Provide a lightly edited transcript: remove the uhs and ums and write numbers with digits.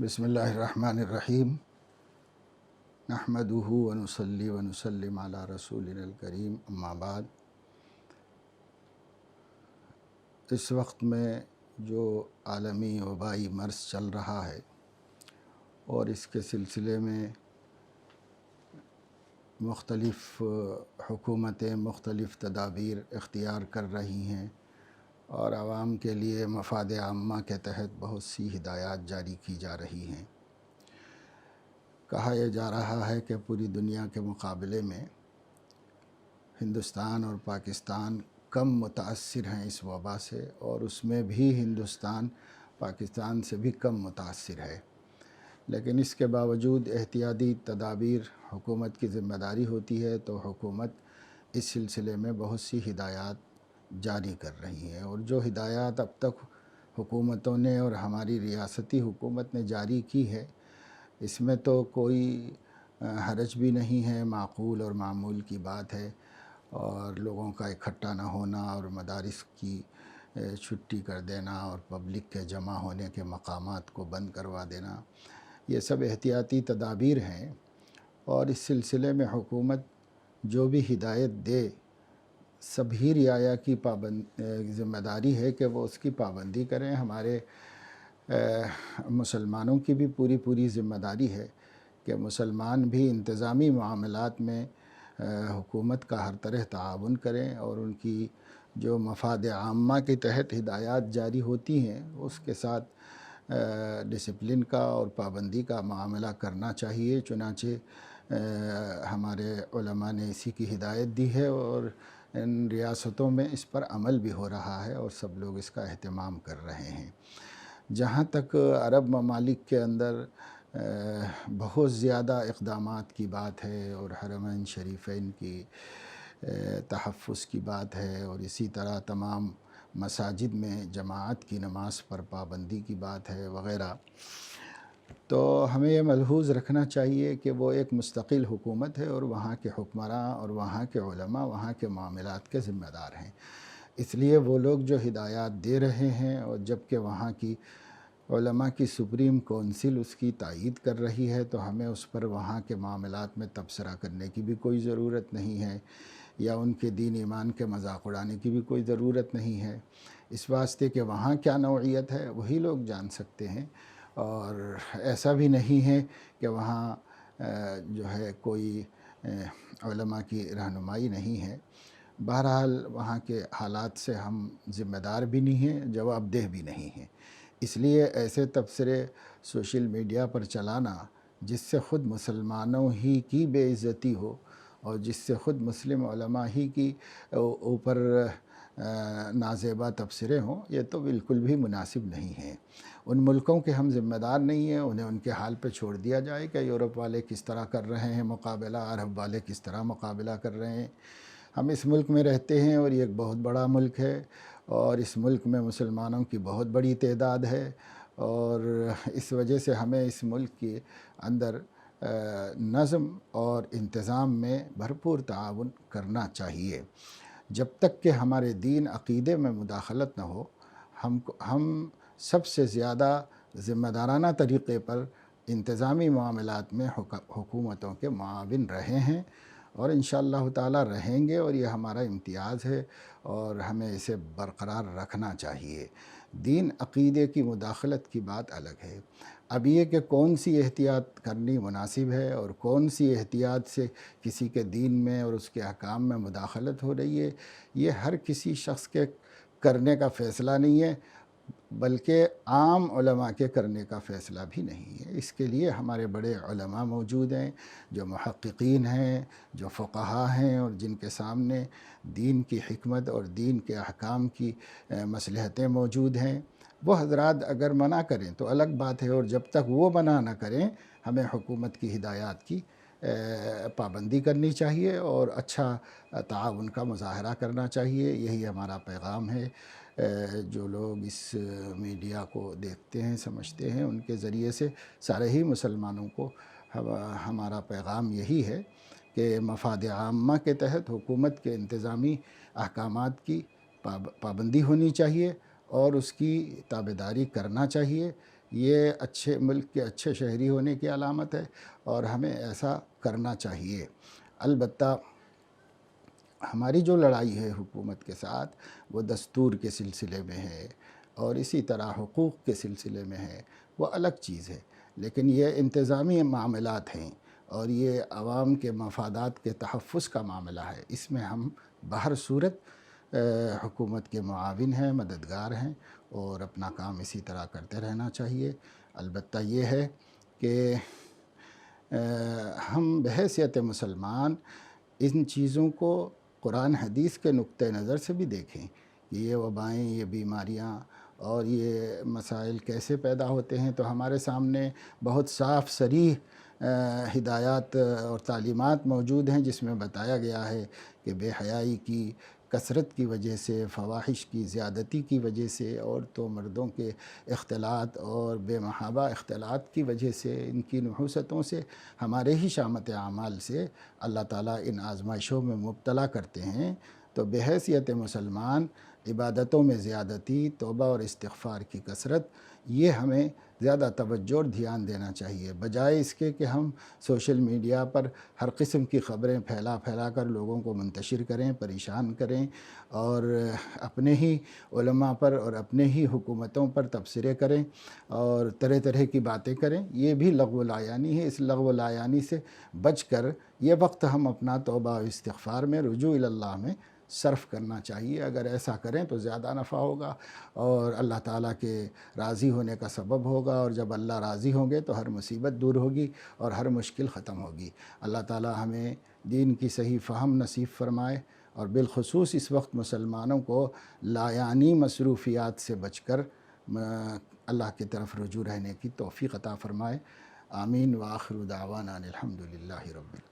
بسم اللہ الرحمن الرحیم نحمدہ ونصلی ونسلم علی رسولنا الکریم اما بعد۔ اس وقت میں جو عالمی وبائی مرض چل رہا ہے اور اس کے سلسلے میں مختلف حکومتیں مختلف تدابیر اختیار کر رہی ہیں اور عوام کے لیے مفاد عامہ کے تحت بہت سی ہدایات جاری کی جا رہی ہیں۔ کہا یہ جا رہا ہے کہ پوری دنیا کے مقابلے میں ہندوستان اور پاکستان کم متاثر ہیں اس وبا سے، اور اس میں بھی ہندوستان پاکستان سے بھی کم متاثر ہے، لیکن اس کے باوجود احتیاطی تدابیر حکومت کی ذمہ داری ہوتی ہے، تو حکومت اس سلسلے میں بہت سی ہدایات جاری کر رہی ہے۔ اور جو ہدایات اب تک حکومتوں نے اور ہماری ریاستی حکومت نے جاری کی ہے، اس میں تو کوئی حرج بھی نہیں ہے، معقول اور معمول کی بات ہے، اور لوگوں کا اکٹھا نہ ہونا اور مدارس کی چھٹی کر دینا اور پبلک کے جمع ہونے کے مقامات کو بند کروا دینا، یہ سب احتیاطی تدابیر ہیں، اور اس سلسلے میں حکومت جو بھی ہدایت دے سبھی رعایا کی ذمہ داری ہے کہ وہ اس کی پابندی کریں۔ ہمارے مسلمانوں کی بھی پوری ذمہ داری ہے کہ مسلمان بھی انتظامی معاملات میں حکومت کا ہر طرح تعاون کریں، اور ان کی جو مفاد عامہ کے تحت ہدایات جاری ہوتی ہیں اس کے ساتھ ڈسپلن کا اور پابندی کا معاملہ کرنا چاہیے۔ چنانچہ ہمارے علماء نے اسی کی ہدایت دی ہے، اور ان ریاستوں میں اس پر عمل بھی ہو رہا ہے اور سب لوگ اس کا اہتمام کر رہے ہیں۔ جہاں تک عرب ممالک کے اندر بہت زیادہ اقدامات کی بات ہے اور حرمین شریفین کی تحفظ کی بات ہے، اور اسی طرح تمام مساجد میں جماعت کی نماز پر پابندی کی بات ہے وغیرہ، تو ہمیں یہ ملحوظ رکھنا چاہیے کہ وہ ایک مستقل حکومت ہے، اور وہاں کے حکمراں اور وہاں کے علماء وہاں کے معاملات کے ذمہ دار ہیں۔ اس لیے وہ لوگ جو ہدایات دے رہے ہیں، اور جبکہ وہاں کی علماء کی سپریم کونسل اس کی تائید کر رہی ہے، تو ہمیں اس پر وہاں کے معاملات میں تبصرہ کرنے کی بھی کوئی ضرورت نہیں ہے، یا ان کے دین ایمان کے مذاق اڑانے کی بھی کوئی ضرورت نہیں ہے، اس واسطے کہ وہاں کیا نوعیت ہے وہی لوگ جان سکتے ہیں۔ اور ایسا بھی نہیں ہے کہ وہاں جو ہے کوئی علماء کی رہنمائی نہیں ہے۔ بہرحال وہاں کے حالات سے ہم ذمہ دار بھی نہیں ہیں، جواب دہ بھی نہیں ہیں، اس لیے ایسے تبصرے سوشل میڈیا پر چلانا جس سے خود مسلمانوں ہی کی بے عزتی ہو، اور جس سے خود مسلم علماء ہی کی اوپر نازیبا تبصرے ہوں، یہ تو بالکل بھی مناسب نہیں ہے۔ ان ملکوں کے ہم ذمہ دار نہیں ہیں، انہیں ان کے حال پہ چھوڑ دیا جائے کہ یورپ والے کس طرح کر رہے ہیں مقابلہ، عرب والے کس طرح مقابلہ کر رہے ہیں۔ ہم اس ملک میں رہتے ہیں، اور یہ ایک بہت بڑا ملک ہے، اور اس ملک میں مسلمانوں کی بہت بڑی تعداد ہے، اور اس وجہ سے ہمیں اس ملک کے اندر نظم اور انتظام میں بھرپور تعاون کرنا چاہیے۔ جب تک کہ ہمارے دین عقیدے میں مداخلت نہ ہو، ہم سب سے زیادہ ذمہ دارانہ طریقے پر انتظامی معاملات میں حکومتوں کے معاون رہے ہیں، اور انشاءاللہ تعالی رہیں گے، اور یہ ہمارا امتیاز ہے، اور ہمیں اسے برقرار رکھنا چاہیے۔ دین عقیدے کی مداخلت کی بات الگ ہے۔ اب یہ کہ کون سی احتیاط کرنی مناسب ہے اور کون سی احتیاط سے کسی کے دین میں اور اس کے احکام میں مداخلت ہو رہی ہے، یہ ہر کسی شخص کے کرنے کا فیصلہ نہیں ہے، بلکہ عام علماء کے کرنے کا فیصلہ بھی نہیں ہے۔ اس کے لیے ہمارے بڑے علماء موجود ہیں، جو محققین ہیں، جو فقہا ہیں، اور جن کے سامنے دین کی حکمت اور دین کے احکام کی مصلحتیں موجود ہیں۔ وہ حضرات اگر منع کریں تو الگ بات ہے، اور جب تک وہ منع نہ کریں ہمیں حکومت کی ہدایات کی پابندی کرنی چاہیے، اور اچھا تعاون کا مظاہرہ کرنا چاہیے۔ یہی ہمارا پیغام ہے۔ جو لوگ اس میڈیا کو دیکھتے ہیں سمجھتے ہیں، ان کے ذریعے سے سارے ہی مسلمانوں کو ہمارا پیغام یہی ہے کہ مفاد عامہ کے تحت حکومت کے انتظامی احکامات کی پابندی ہونی چاہیے، اور اس کی تابعداری کرنا چاہیے۔ یہ اچھے ملک کے اچھے شہری ہونے کی علامت ہے، اور ہمیں ایسا کرنا چاہیے۔ البتہ ہماری جو لڑائی ہے حکومت کے ساتھ وہ دستور کے سلسلے میں ہے، اور اسی طرح حقوق کے سلسلے میں ہے، وہ الگ چیز ہے۔ لیکن یہ انتظامی معاملات ہیں، اور یہ عوام کے مفادات کے تحفظ کا معاملہ ہے۔ اس میں ہم بہر صورت حکومت کے معاون ہیں، مددگار ہیں، اور اپنا کام اسی طرح کرتے رہنا چاہیے۔ البتہ یہ ہے کہ ہم بحیثیت مسلمان ان چیزوں کو قرآن حدیث کے نقطہ نظر سے بھی دیکھیں کہ یہ وبائیں، یہ بیماریاں اور یہ مسائل کیسے پیدا ہوتے ہیں، تو ہمارے سامنے بہت صاف صریح ہدایات اور تعلیمات موجود ہیں، جس میں بتایا گیا ہے کہ بے حیائی کی کثرت کی وجہ سے، فواحش کی زیادتی کی وجہ سے، عورتوں مردوں کے اختلاط اور بے محابہ اختلاط کی وجہ سے، ان کی نحوستوں سے، ہمارے ہی شامت اعمال سے اللہ تعالیٰ ان آزمائشوں میں مبتلا کرتے ہیں۔ تو بحیثیت مسلمان عبادتوں میں زیادتی، توبہ اور استغفار کی کثرت، یہ ہمیں زیادہ توجہ اور دھیان دینا چاہیے، بجائے اس کے کہ ہم سوشل میڈیا پر ہر قسم کی خبریں پھیلا کر لوگوں کو منتشر کریں، پریشان کریں، اور اپنے ہی علماء پر اور اپنے ہی حکومتوں پر تبصرے کریں اور طرح طرح کی باتیں کریں۔ یہ بھی لغو العیانی ہے۔ اس لغو العیانی سے بچ کر یہ وقت ہم اپنا توبہ و استغفار میں، رجوع اللہ میں صرف کرنا چاہیے۔ اگر ایسا کریں تو زیادہ نفع ہوگا اور اللہ تعالیٰ کے راضی ہونے کا سبب ہوگا، اور جب اللہ راضی ہوں گے تو ہر مصیبت دور ہوگی اور ہر مشکل ختم ہوگی۔ اللہ تعالیٰ ہمیں دین کی صحیح فہم نصیب فرمائے، اور بالخصوص اس وقت مسلمانوں کو لایعنی مصروفیات سے بچ کر اللہ کی طرف رجوع رہنے کی توفیق عطا فرمائے۔ آمین، وآخر دعوانا الحمدللہ رب العالمین۔